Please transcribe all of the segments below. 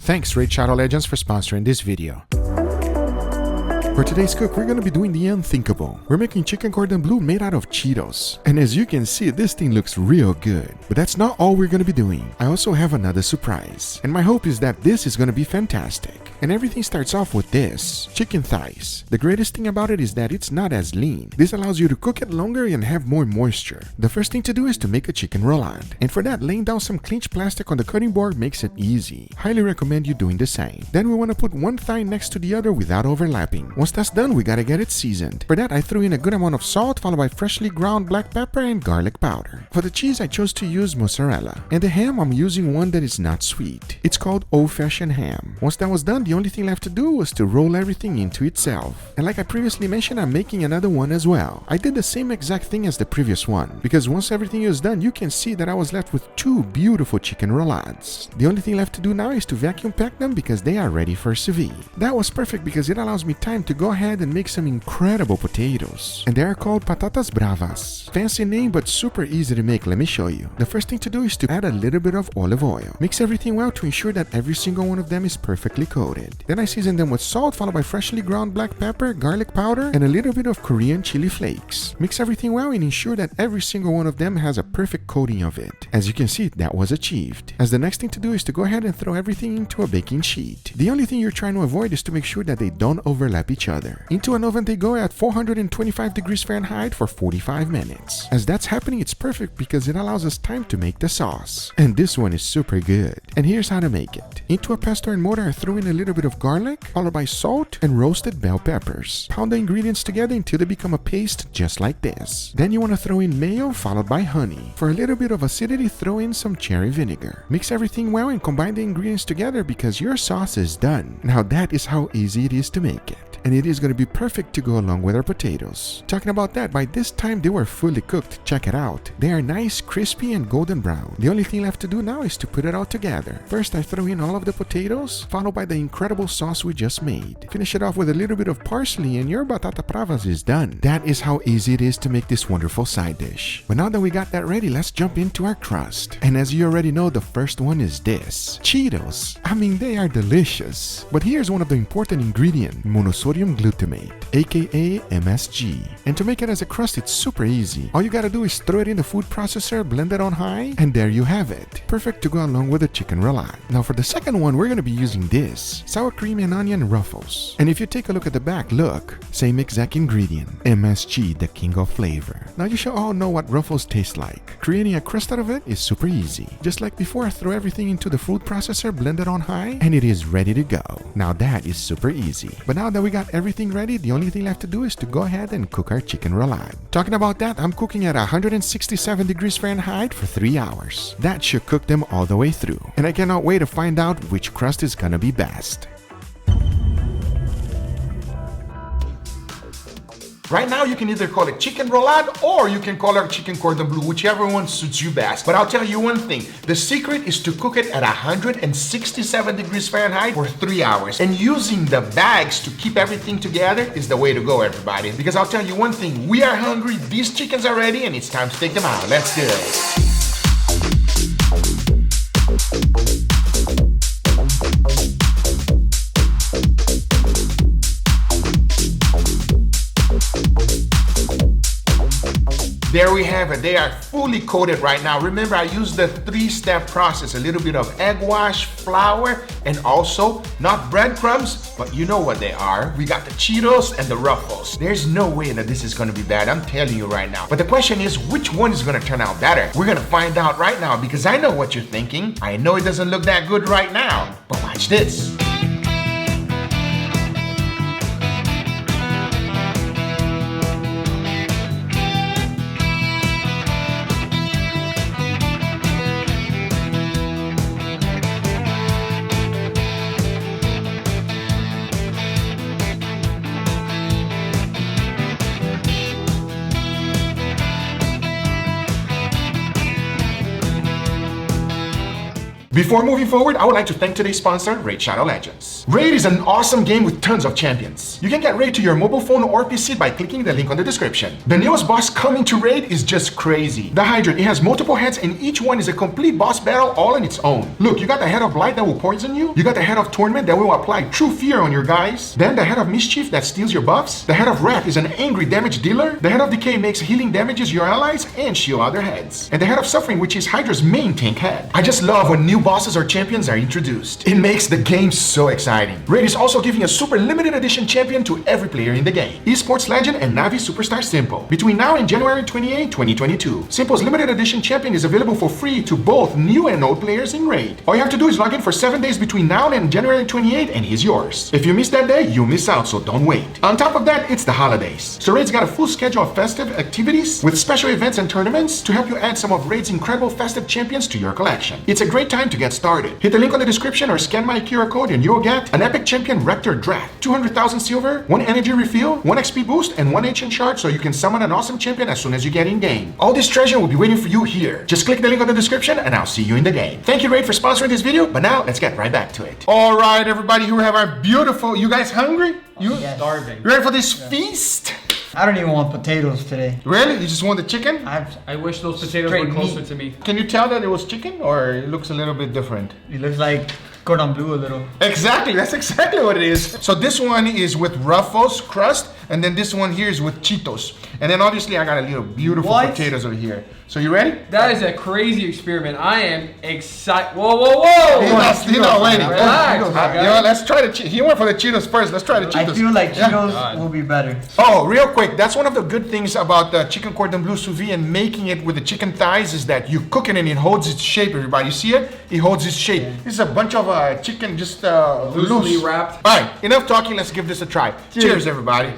Thanks Raid Shadow Legends for sponsoring this video. For today's cook, we're gonna be doing the unthinkable. We're making chicken cordon bleu made out of Cheetos. And as you can see, this thing looks real good. But that's not all we're gonna be doing. I also have another surprise. And my hope is that this is gonna be fantastic. And everything starts off with this, chicken thighs. The greatest thing about it is that it's not as lean. This allows you to cook it longer and have more moisture. The first thing to do is to make a chicken roulade. And for that, laying down some clinch plastic on the cutting board makes it easy. Highly recommend you doing the same. Then we wanna put one thigh next to the other without overlapping. Once that's done, we gotta get it seasoned. For that, I threw in a good amount of salt, followed by freshly ground black pepper and garlic powder. For the cheese, I chose to use mozzarella. And the ham, I'm using one that is not sweet. It's called old-fashioned ham. Once that was done, the only thing left to do was to roll everything into itself. And like I previously mentioned, I'm making another one as well. I did the same exact thing as the previous one, because once everything is done, you can see that I was left with two beautiful chicken roulades. The only thing left to do now is to vacuum pack them because they are ready for sous vide. That was perfect because it allows me time to go ahead and make some incredible potatoes. And they are called patatas bravas. Fancy name but super easy to make, let me show you. The first thing to do is to add a little bit of olive oil. Mix everything well to ensure that every single one of them is perfectly coated. Then I season them with salt, followed by freshly ground black pepper, garlic powder, and a little bit of Korean chili flakes. Mix everything well and ensure that every single one of them has a perfect coating of it. As you can see, that was achieved. As the next thing to do is to go ahead and throw everything into a baking sheet. The only thing you're trying to avoid is to make sure that they don't overlap each other. Into an oven they go at 425 degrees Fahrenheit for 45 minutes. As that's happening, it's perfect because it allows us time to make the sauce. And this one is super good. And here's how to make it. Into a pestle and mortar, I throw in a little bit of garlic, followed by salt and roasted bell peppers. Pound the ingredients together until they become a paste just like this. Then you want to throw in mayo, followed by honey. For a little bit of acidity, throw in some cherry vinegar. Mix everything well and combine the ingredients together because your sauce is done. Now that is how easy it is to make it. And it is going to be perfect to go along with our potatoes. Talking about that, by this time they were fully cooked. Check it out. They are nice, crispy, and golden brown. The only thing left to do now is to put it all together. First, I throw in all of the potatoes, followed by the incredible sauce we just made. Finish it off with a little bit of parsley and your batata bravas is done. That is how easy it is to make this wonderful side dish. But now that we got that ready, let's jump into our crust. And as you already know, the first one is this. Cheetos. I mean, they are delicious. But here's one of the important ingredients, monosodium glutamate, aka MSG. And to make it as a crust, it's super easy. All you gotta do is throw it in the food processor, blend it on high, and there you have it. Perfect to go along with the chicken roulade. Now for the second one, we're gonna be using this, sour cream and onion ruffles. And if you take a look at the back, look, same exact ingredient, MSG, the king of flavor. Now you should all know what ruffles taste like. Creating a crust out of it is super easy. Just like before, I throw everything into the food processor, blend it on high, and it is ready to go. Now that is super easy. But now that we got everything ready, the only thing left to do is to go ahead and cook our chicken roulade. Talking about that, I'm cooking at 167 degrees Fahrenheit for 3 hours. That should cook them all the way through. And I cannot wait to find out which crust is gonna be best. Right now, you can either call it chicken roulade or you can call it chicken cordon bleu, whichever one suits you best. But I'll tell you one thing, the secret is to cook it at 167 degrees Fahrenheit for 3 hours. And using the bags to keep everything together is the way to go, everybody. Because I'll tell you one thing, we are hungry, these chickens are ready, and it's time to take them out. Let's do it. There we have it. They are fully coated right now. Remember, I used the 3-step process, a little bit of egg wash, flour, and also not breadcrumbs, but you know what they are. We got the Cheetos and the Ruffles. There's no way that this is gonna be bad, I'm telling you right now. But the question is, which one is gonna turn out better? We're gonna find out right now because I know what you're thinking. I know it doesn't look that good right now, but watch this. Before moving forward, I would like to thank today's sponsor, Raid Shadow Legends. Raid is an awesome game with tons of champions. You can get Raid to your mobile phone or PC by clicking the link on the description. The newest boss coming to Raid is just crazy. The Hydrant, it has multiple heads and each one is a complete boss battle all on its own. Look, you got the head of Blight that will poison you. You got the head of Torment that will apply true fear on your guys. Then the head of Mischief that steals your buffs. The head of Wrath is an angry damage dealer. The head of Decay makes healing damages your allies and shield other heads. And the head of Suffering, which is Hydra's main tank head. I just love when new bosses or champions are introduced. It makes the game so exciting. Raid is also giving a super limited edition champion to every player in the game. Esports Legend and Navi Superstar Simple. Between now and January 28, 2022. Simple's limited edition champion is available for free to both new and old players in Raid. All you have to do is log in for 7 days between now and January 28 and he's yours. If you miss that day, you miss out, so don't wait. On top of that, it's the holidays. So Raid's got a full schedule of festive activities with special events and tournaments to help you add some of Raid's incredible festive champions to your collection. It's a great time to get started. Hit the link on the description or scan my QR code and you'll get an epic champion Rector Draft, 200,000 silver, 1 energy refill, 1 XP boost, and 1 ancient shard so you can summon an awesome champion as soon as you get in game. All this treasure will be waiting for you here. Just click the link on the description and I'll see you in the game. Thank you Raid for sponsoring this video, but now let's get right back to it. Alright everybody, here we have our beautiful, you guys hungry? You starving. You ready for this feast? I don't even want potatoes today. Really? You just want the chicken? I wish those potatoes were closer to me. Can you tell that it was chicken or it looks a little bit different? It looks like cordon bleu a little. Exactly, that's exactly what it is. So this one is with Ruffles crust, and then this one here is with Cheetos. And then obviously I got a little beautiful potatoes over here. So you ready? That is a crazy experiment. I am excited. Whoa, whoa, whoa! He's not waiting. Relax. Let's try the Cheetos. He went for the Cheetos first. Let's try the Cheetos. I feel like Cheetos will be better. Oh, real quick. That's one of the good things about the chicken cordon bleu sous vide and making it with the chicken thighs is that you cook it and it holds its shape, everybody. You see it? It holds its shape. Yeah. This is a bunch of chicken just loosely wrapped. All right, enough talking. Let's give this a try. Cheers everybody.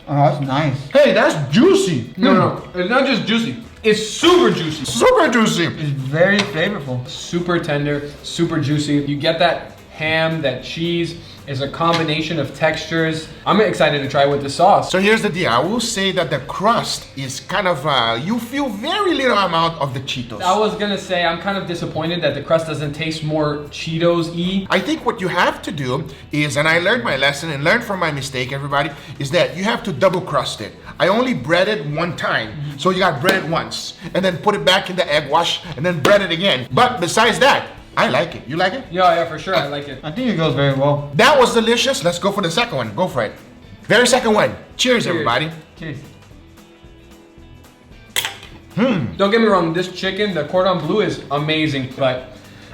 Oh, that's nice. Hey, that's juicy. No, it's not just juicy. It's super juicy. Super juicy. It's very flavorful. Super tender, super juicy. You get that ham, that cheese. It's a combination of textures. I'm excited to try with the sauce. So here's the deal. I will say that the crust is kind of, you feel very little amount of the Cheetos. I was gonna say, I'm kind of disappointed that the crust doesn't taste more Cheetos-y. I think what you have to do is, and I learned my lesson and learned from my mistake, everybody, is that you have to double crust it. I only bread it one time. So you got bread it once, and then put it back in the egg wash, and then bread it again. But besides that, I like it. You like it? Yeah, for sure. I like it. I think it goes very well. That was delicious. Let's go for the second one. Go for it. Very second one. Cheers. Everybody. Cheers. Don't get me wrong. This chicken, the cordon bleu, is amazing. But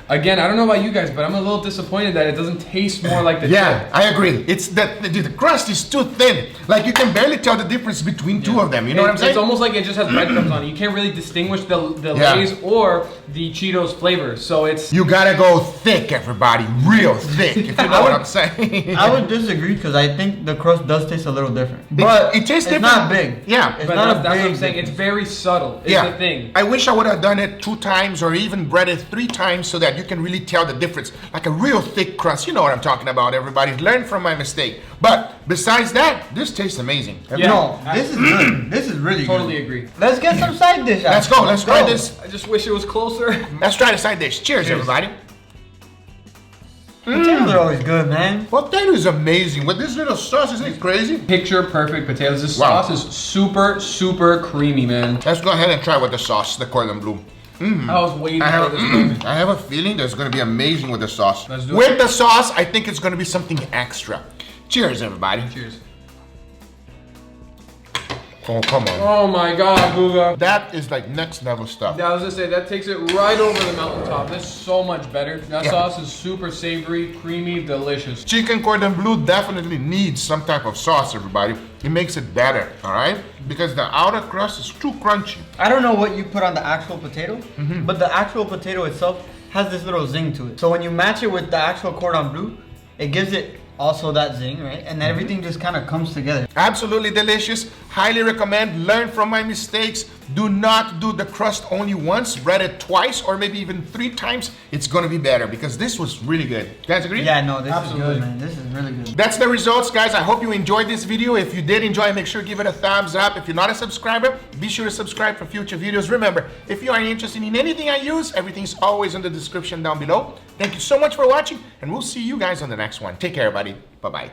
again, I don't know about you guys, but I'm a little disappointed that it doesn't taste more like the chip. I agree. It's that the crust is too thin. Like you can barely tell the difference between two of them. You know what I'm saying? It's almost like it just has breadcrumbs on it. You can't really distinguish the Lay's or the Cheetos flavor. So it's... You gotta go thick, everybody. Real thick, if you know what I'm saying. I would disagree because I think the crust does taste a little different. But it tastes different. It's not big. Yeah. It's but not that's what I'm saying. It's very subtle. Is the thing. I wish I would have done it 2 times or even breaded 3 times so that you can really tell the difference. Like a real thick crust. You know what I'm talking about, everybody. Learn from my mistake. But besides that, this tastes amazing. Yeah. No, this is good. This is really totally good. agree. Let's get some side dish out. Let's go. Let's try this. I just wish it was closer. Let's try the side dish. Cheers. Everybody. Potatoes are always good, man. Potato is amazing. With this little sauce, isn't it crazy? Picture perfect potatoes. This sauce is super, super creamy, man. Let's go ahead and try with the sauce, the cordon bleu. I was waiting for this moment. I have a feeling that it's going to be amazing with the sauce. Let's do it. With the sauce, I think it's going to be something extra. Cheers, everybody. Cheers. Oh, come on. Oh my God, Guga. That is like next level stuff. Yeah, I was gonna say, that takes it right over the mountaintop. That's so much better. That sauce is super savory, creamy, delicious. Chicken cordon bleu definitely needs some type of sauce, everybody. It makes it better, all right? Because the outer crust is too crunchy. I don't know what you put on the actual potato, but the actual potato itself has this little zing to it. So when you match it with the actual cordon bleu, it gives it also that zing, right? And everything just kind of comes together. Absolutely delicious. Highly recommend. Learn from my mistakes. Do not do the crust only once, bread it twice or maybe even 3 times. It's gonna be better because this was really good. You guys agree? Yeah, no, this Absolutely. is good, man. This is really good. That's the results, guys. I hope you enjoyed this video. If you did enjoy, make sure to give it a thumbs up. If you're not a subscriber, be sure to subscribe for future videos. Remember, if you are interested in anything I use, everything's always in the description down below. Thank you so much for watching, and we'll see you guys on the next one. Take care, everybody. Bye-bye.